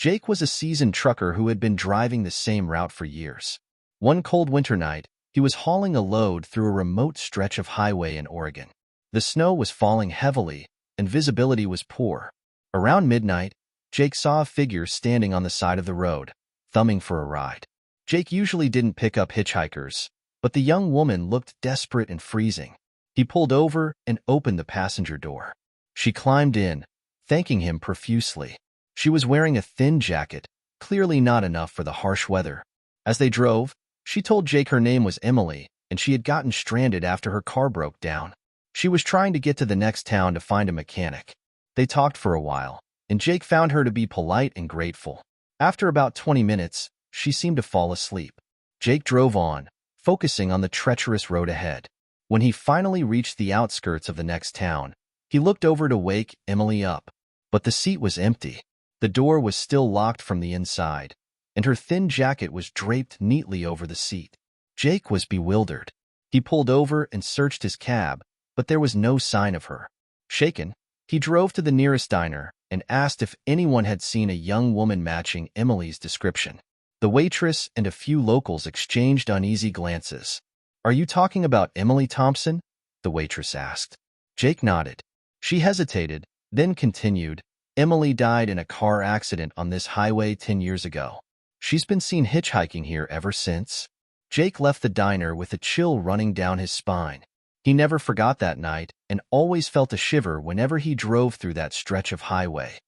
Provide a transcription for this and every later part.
Jake was a seasoned trucker who had been driving the same route for years. One cold winter night, he was hauling a load through a remote stretch of highway in Oregon. The snow was falling heavily, and visibility was poor. Around midnight, Jake saw a figure standing on the side of the road, thumbing for a ride. Jake usually didn't pick up hitchhikers, but the young woman looked desperate and freezing. He pulled over and opened the passenger door. She climbed in, thanking him profusely. She was wearing a thin jacket, clearly not enough for the harsh weather. As they drove, she told Jake her name was Emily, and she had gotten stranded after her car broke down. She was trying to get to the next town to find a mechanic. They talked for a while, and Jake found her to be polite and grateful. After about 20 minutes, she seemed to fall asleep. Jake drove on, focusing on the treacherous road ahead. When he finally reached the outskirts of the next town, he looked over to wake Emily up, but the seat was empty. The door was still locked from the inside, and her thin jacket was draped neatly over the seat. Jake was bewildered. He pulled over and searched his cab, but there was no sign of her. Shaken, he drove to the nearest diner and asked if anyone had seen a young woman matching Emily's description. The waitress and a few locals exchanged uneasy glances. "Are you talking about Emily Thompson?" the waitress asked. Jake nodded. She hesitated, then continued, "Emily died in a car accident on this highway 10 years ago. She's been seen hitchhiking here ever since." Jake left the diner with a chill running down his spine. He never forgot that night and always felt a shiver whenever he drove through that stretch of highway.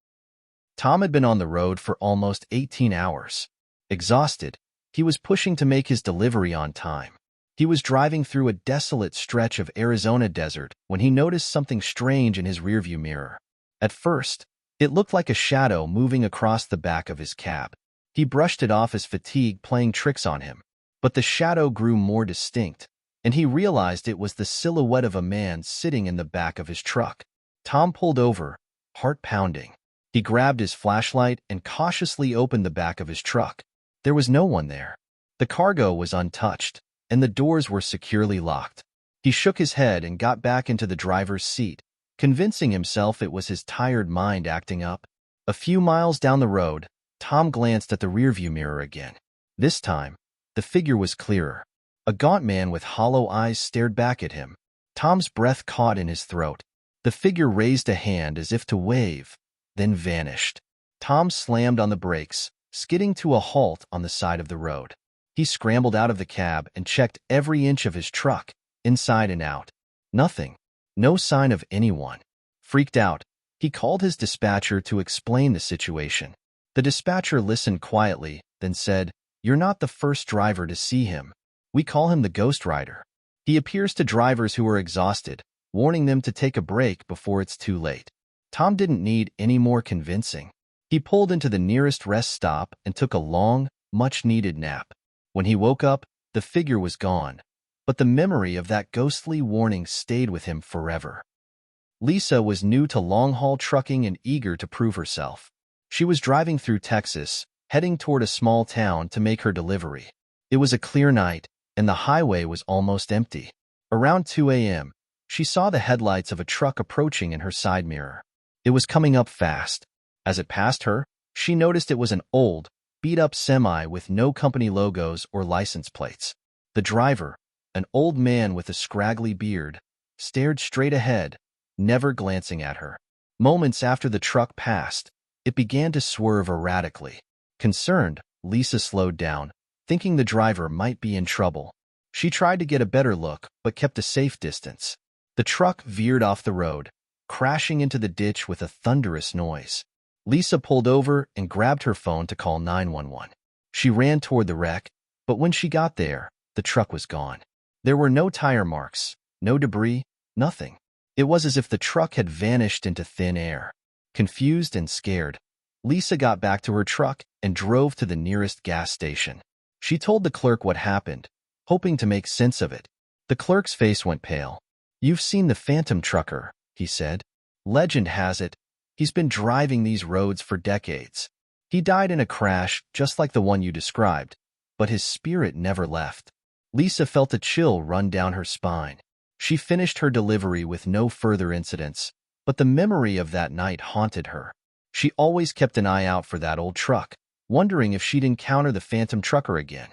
Tom had been on the road for almost 18 hours. Exhausted, he was pushing to make his delivery on time. He was driving through a desolate stretch of Arizona desert when he noticed something strange in his rearview mirror. At first, it looked like a shadow moving across the back of his cab. He brushed it off as fatigue playing tricks on him. But the shadow grew more distinct, and he realized it was the silhouette of a man sitting in the back of his truck. Tom pulled over, heart pounding. He grabbed his flashlight and cautiously opened the back of his truck. There was no one there. The cargo was untouched, and the doors were securely locked. He shook his head and got back into the driver's seat, convincing himself it was his tired mind acting up. A few miles down the road, Tom glanced at the rearview mirror again. This time, the figure was clearer. A gaunt man with hollow eyes stared back at him. Tom's breath caught in his throat. The figure raised a hand as if to wave, then vanished. Tom slammed on the brakes, skidding to a halt on the side of the road. He scrambled out of the cab and checked every inch of his truck, inside and out. Nothing. No sign of anyone. Freaked out, he called his dispatcher to explain the situation. The dispatcher listened quietly, then said, "You're not the first driver to see him. We call him the Ghost Rider. He appears to drivers who are exhausted, warning them to take a break before it's too late." Tom didn't need any more convincing. He pulled into the nearest rest stop and took a long, much-needed nap. When he woke up, the figure was gone, but the memory of that ghostly warning stayed with him forever. Lisa was new to long-haul trucking and eager to prove herself. She was driving through Texas, heading toward a small town to make her delivery. It was a clear night, and the highway was almost empty. Around 2 a.m., she saw the headlights of a truck approaching in her side mirror. It was coming up fast. As it passed her, she noticed it was an old, beat-up semi with no company logos or license plates. The driver, an old man with a scraggly beard, stared straight ahead, never glancing at her. Moments after the truck passed, it began to swerve erratically. Concerned, Lisa slowed down, thinking the driver might be in trouble. She tried to get a better look, but kept a safe distance. The truck veered off the road, crashing into the ditch with a thunderous noise. Lisa pulled over and grabbed her phone to call 911. She ran toward the wreck, but when she got there, the truck was gone. There were no tire marks, no debris, nothing. It was as if the truck had vanished into thin air. Confused and scared, Lisa got back to her truck and drove to the nearest gas station. She told the clerk what happened, hoping to make sense of it. The clerk's face went pale. "You've seen the Phantom Trucker," he said. "Legend has it, he's been driving these roads for decades. He died in a crash just like the one you described, but his spirit never left." Lisa felt a chill run down her spine. She finished her delivery with no further incidents, but the memory of that night haunted her. She always kept an eye out for that old truck, wondering if she'd encounter the phantom trucker again.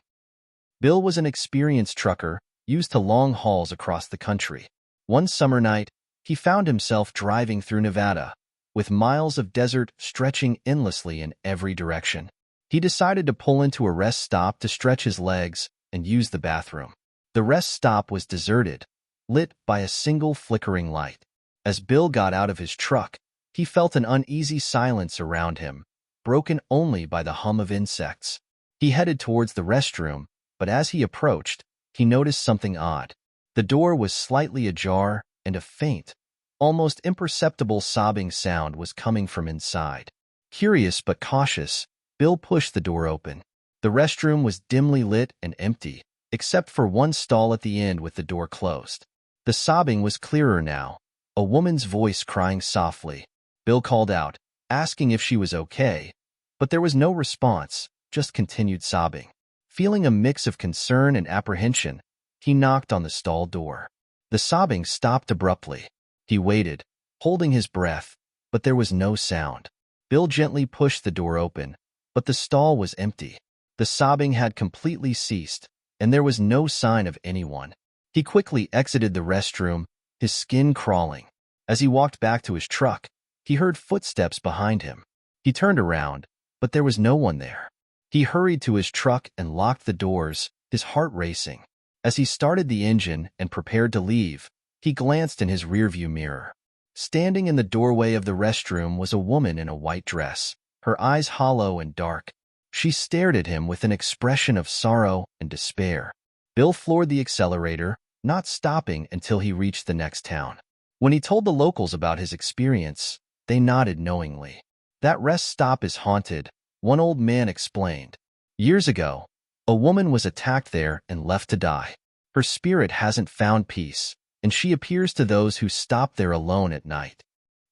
Bill was an experienced trucker, used to long hauls across the country. One summer night, he found himself driving through Nevada, with miles of desert stretching endlessly in every direction. He decided to pull into a rest stop to stretch his legs and use the bathroom. The rest stop was deserted, lit by a single flickering light. As Bill got out of his truck, he felt an uneasy silence around him, broken only by the hum of insects. He headed towards the restroom, but as he approached, he noticed something odd. The door was slightly ajar, and a faint, almost imperceptible sobbing sound was coming from inside. Curious but cautious, Bill pushed the door open. The restroom was dimly lit and empty, except for one stall at the end with the door closed. The sobbing was clearer now, a woman's voice crying softly. Bill called out, asking if she was okay, but there was no response, just continued sobbing. Feeling a mix of concern and apprehension, he knocked on the stall door. The sobbing stopped abruptly. He waited, holding his breath, but there was no sound. Bill gently pushed the door open, but the stall was empty. The sobbing had completely ceased, and there was no sign of anyone. He quickly exited the restroom, his skin crawling. As he walked back to his truck, he heard footsteps behind him. He turned around, but there was no one there. He hurried to his truck and locked the doors, his heart racing. As he started the engine and prepared to leave, he glanced in his rearview mirror. Standing in the doorway of the restroom was a woman in a white dress, her eyes hollow and dark. She stared at him with an expression of sorrow and despair. Bill floored the accelerator, not stopping until he reached the next town. When he told the locals about his experience, they nodded knowingly. "That rest stop is haunted," one old man explained. "Years ago, a woman was attacked there and left to die. Her spirit hasn't found peace, and she appears to those who stop there alone at night."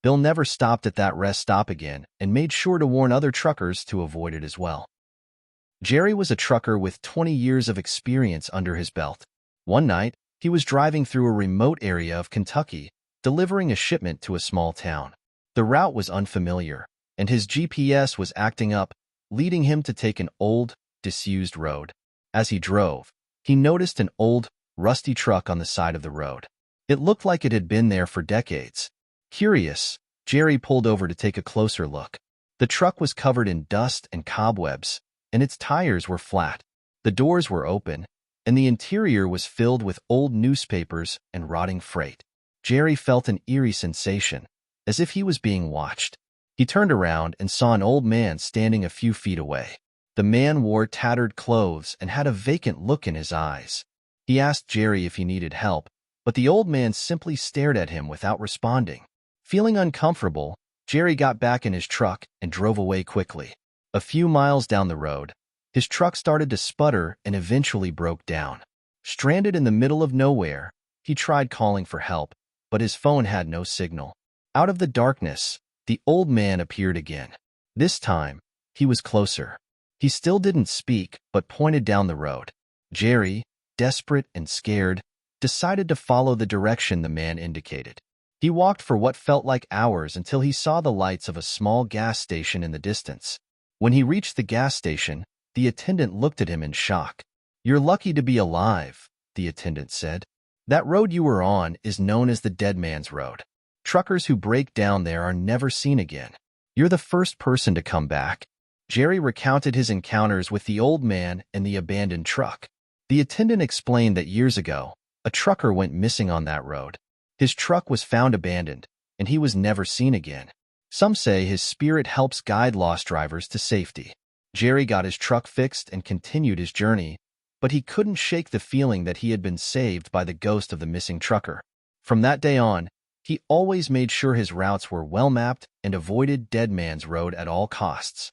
Bill never stopped at that rest stop again and made sure to warn other truckers to avoid it as well. Jerry was a trucker with 20 years of experience under his belt. One night, he was driving through a remote area of Kentucky, delivering a shipment to a small town. The route was unfamiliar, and his GPS was acting up, leading him to take an old, disused road. As he drove, he noticed an old, rusty truck on the side of the road. It looked like it had been there for decades. Curious, Jerry pulled over to take a closer look. The truck was covered in dust and cobwebs, and its tires were flat. The doors were open, and the interior was filled with old newspapers and rotting freight. Jerry felt an eerie sensation, as if he was being watched. He turned around and saw an old man standing a few feet away. The man wore tattered clothes and had a vacant look in his eyes. He asked Jerry if he needed help, but the old man simply stared at him without responding. Feeling uncomfortable, Jerry got back in his truck and drove away quickly. A few miles down the road, his truck started to sputter and eventually broke down. Stranded in the middle of nowhere, he tried calling for help, but his phone had no signal. Out of the darkness, the old man appeared again. This time, he was closer. He still didn't speak, but pointed down the road. Jerry, desperate and scared, decided to follow the direction the man indicated. He walked for what felt like hours until he saw the lights of a small gas station in the distance. When he reached the gas station, the attendant looked at him in shock. "You're lucky to be alive," the attendant said. "That road you were on is known as the Dead Man's Road. Truckers who break down there are never seen again. You're the first person to come back." Jerry recounted his encounters with the old man and the abandoned truck. The attendant explained that years ago, a trucker went missing on that road. His truck was found abandoned, and he was never seen again. Some say his spirit helps guide lost drivers to safety. Jerry got his truck fixed and continued his journey, but he couldn't shake the feeling that he had been saved by the ghost of the missing trucker. From that day on, he always made sure his routes were well mapped and avoided Dead Man's Road at all costs.